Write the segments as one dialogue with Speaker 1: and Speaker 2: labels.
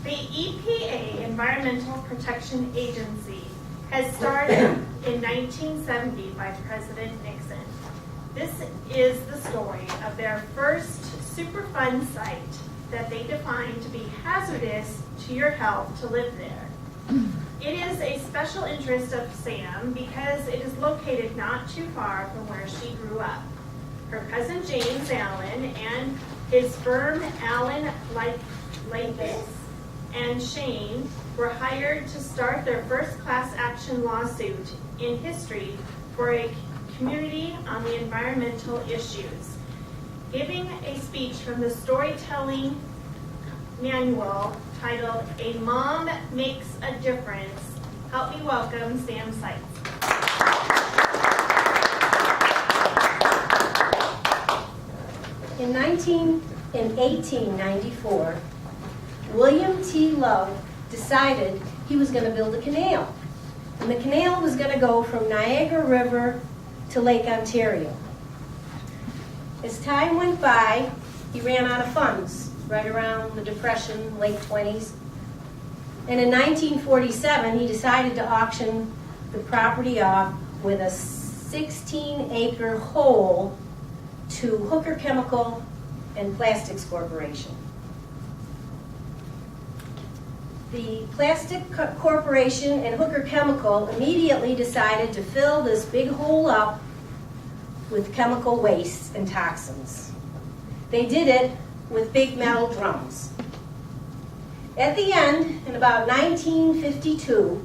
Speaker 1: The EPA, Environmental Protection Agency, has started in 1970 by President Nixon. This is the story of their first Superfund site that they defined to be hazardous to your health to live there. It is a special interest of Sam because it is located not too far from where she grew up. Her cousin James Allen and his firm Allen Lapis and Shane were hired to start their first class action lawsuit in history for a community on the environmental issues. Giving a speech from the storytelling manual titled "A Mom Makes a Difference," help me welcome Sam Seitz.
Speaker 2: In 1894, William T. Love decided he was going to build a canal. And the canal was going to go from Niagara River to Lake Ontario. As time went by, he ran out of funds right around the Depression, late 20s. And in 1947, he decided to auction the property off with a 16-acre hole to Hooker Chemical and Plastics Corporation. The Plastic Corporation and Hooker Chemical immediately decided to fill this big hole up with chemical wastes and toxins. They did it with big metal drums. At the end, in about 1952,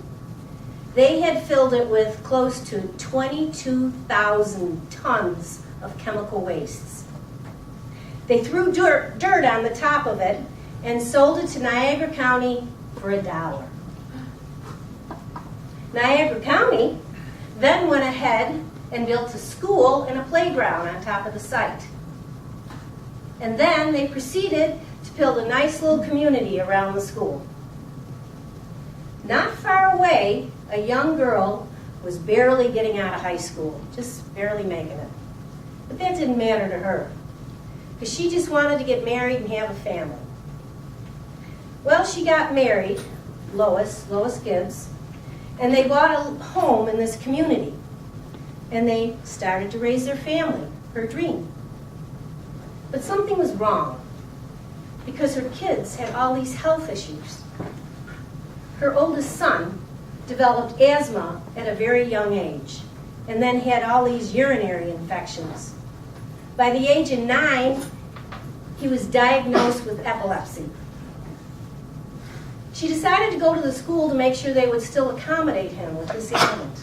Speaker 2: they had filled it with close to 22,000 tons of chemical wastes. They threw dirt on the top of it and sold it to Niagara County for $1. Niagara County then went ahead and built a school and a playground on top of the site. And then they proceeded to build a nice little community around the school. Not far away, a young girl was barely getting out of high school, just barely making it. But that didn't matter to her, because she just wanted to get married and have a family. Well, she got married, Lois Gibbs, and they bought a home in this community. And they started to raise their family, her dream. But something was wrong, because her kids had all these health issues. Her oldest son developed asthma at a very young age, and then had all these urinary infections. By the age of 9, he was diagnosed with epilepsy. She decided to go to the school to make sure they would still accommodate him with this ailment.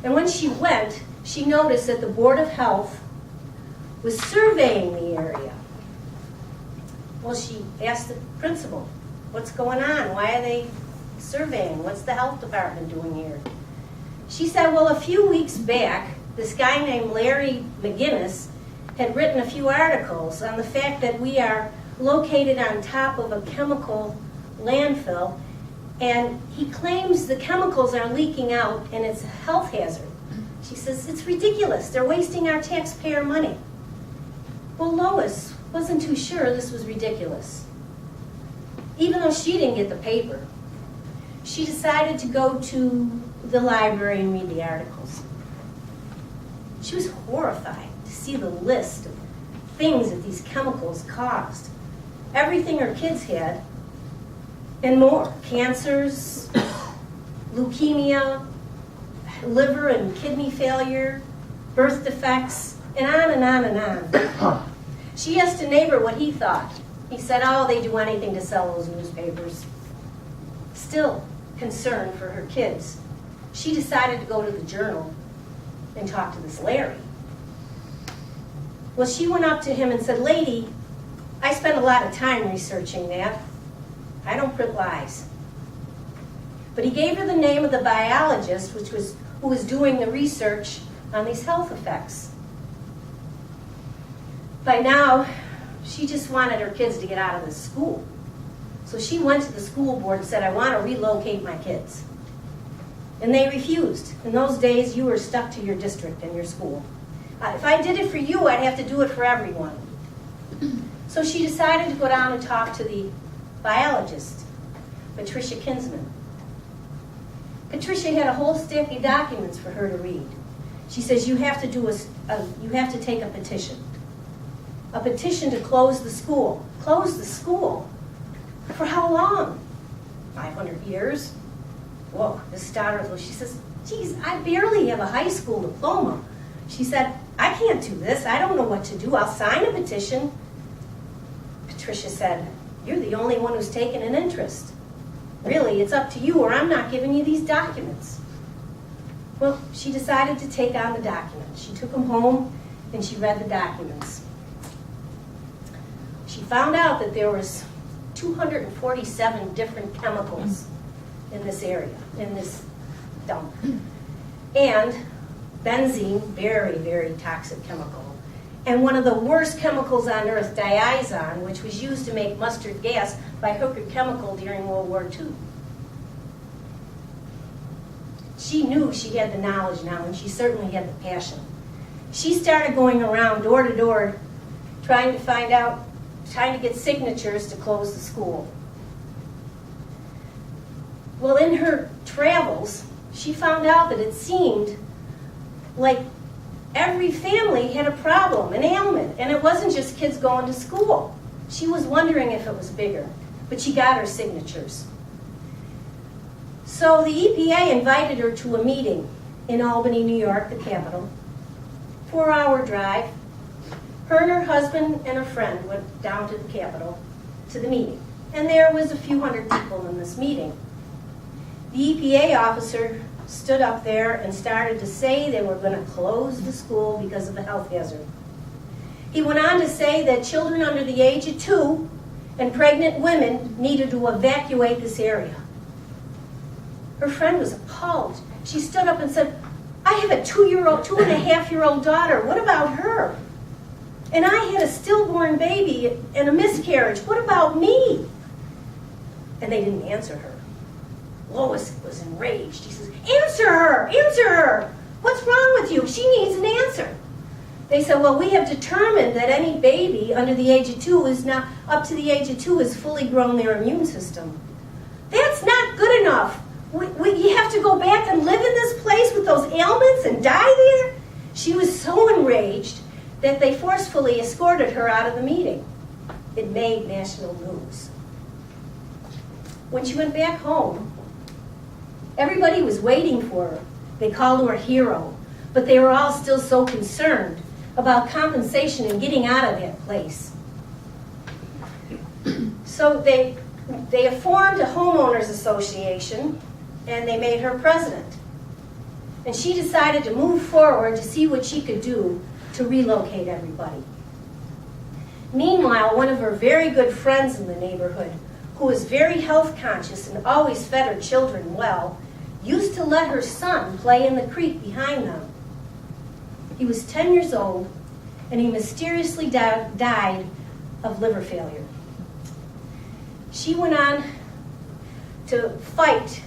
Speaker 2: And when she went, she noticed that the Board of Health was surveying the area. Well, she asked the principal, what's going on? Why are they surveying? What's the health department doing here? She said, well, a few weeks back, this guy named Larry McGinnis had written a few articles on the fact that we are located on top of a chemical landfill, and he claims the chemicals are leaking out and it's a health hazard. She says, it's ridiculous. They're wasting our taxpayer money. Well, Lois wasn't too sure this was ridiculous. Even though she didn't get the paper, she decided to go to the library and read the articles. She was horrified to see the list of things that these chemicals caused. Everything her kids had, and more. Cancers, leukemia, liver and kidney failure, birth defects, and on and on and on. She asked a neighbor what he thought. He said, oh, they do anything to sell those newspapers. Still concerned for her kids, she decided to go to the Journal and talk to this Larry. Well, she went up to him and said, lady, I spent a lot of time researching that. I don't print lies. But he gave her the name of the biologist who was doing the research on these health effects. By now, she just wanted her kids to get out of the school. So she went to the school board and said, I want to relocate my kids. And they refused. In those days, you were stuck to your district and your school. If I did it for you, I'd have to do it for everyone. So she decided to go down and talk to the biologist, Patricia Kinsman. Patricia had a whole stack of documents for her to read. She says, you have to take a petition to close the school. Close the school? For how long? 500 years? Whoa, this startled her. She says, geez, I barely have a high school diploma. She said, I can't do this. I don't know what to do. I'll sign a petition. Patricia said, you're the only one who's taken an interest. Really, it's up to you, or I'm not giving you these documents. Well, she decided to take on the documents. She took them home and she read the documents. She found out that there was 247 different chemicals in this area, in this dump. And benzene, very, very toxic chemical. And one of the worst chemicals on earth, diazon, which was used to make mustard gas by Hooker Chemical during World War II. She knew she had the knowledge now, and she certainly had the passion. She started going around door to door, trying to get signatures to close the school. Well, in her travels, she found out that it seemed like every family had a problem, an ailment, and it wasn't just kids going to school. She was wondering if it was bigger, but she got her signatures. So the EPA invited her to a meeting in Albany, New York, the capital. 4-hour drive. Her and her husband and a friend went down to the Capitol to the meeting. And there was a few hundred people in this meeting. The EPA officer stood up there and started to say they were going to close the school because of the health hazard. He went on to say that children under the age of 2 and pregnant women needed to evacuate this area. Her friend was appalled. She stood up and said, I have a 2.5-year-old daughter. What about her? And I had a stillborn baby and a miscarriage. What about me? And they didn't answer her. Lois was enraged. He says, answer her, answer her. What's wrong with you? She needs an answer. They said, well, we have determined that any baby under the age of 2 is now, up to the age of 2 has fully grown their immune system. That's not good enough. You have to go back and live in this place with those ailments and die there? She was so enraged that they forcefully escorted her out of the meeting. It made national news. When she went back home, everybody was waiting for her. They called her a hero, but they were all still so concerned about compensation and getting out of that place. So they formed a homeowners association, and they made her president. And she decided to move forward to see what she could do to relocate everybody. Meanwhile, one of her very good friends in the neighborhood, who was very health conscious and always fed her children well, used to let her son play in the creek behind them. He was 10 years old, and he mysteriously died of liver failure. She went on to fight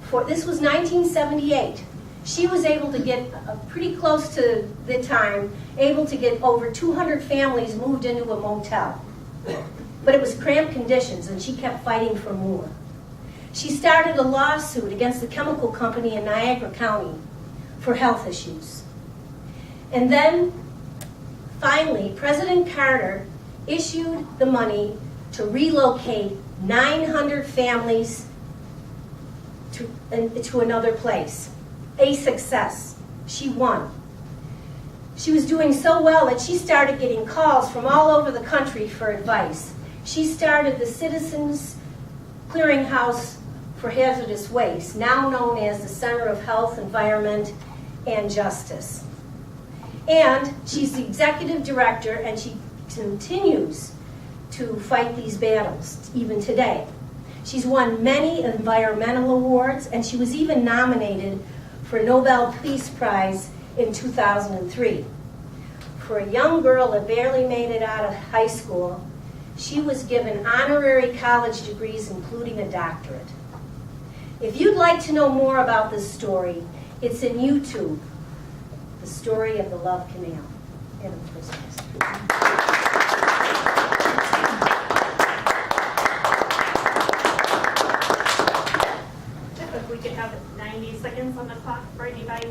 Speaker 2: for, this was 1978. She was able to get pretty close to the time, able to get over 200 families moved into a motel. But it was cramped conditions, and she kept fighting for more. She started a lawsuit against the chemical company in Niagara County for health issues. And then, finally, President Carter issued the money to relocate 900 families to another place. A success. She won. She was doing so well that she started getting calls from all over the country for advice. She started the Citizens Clearinghouse for Hazardous Waste, now known as the Center of Health, Environment, and Justice. And she's the executive director, and she continues to fight these battles, even today. She's won many environmental awards, and she was even nominated for a Nobel Peace Prize in 2003. For a young girl that barely made it out of high school, she was given honorary college degrees, including a doctorate. If you'd like to know more about this story, it's in YouTube, The Story of the Love Canal. And of course,
Speaker 1: we could have 90 seconds on the clock for anybody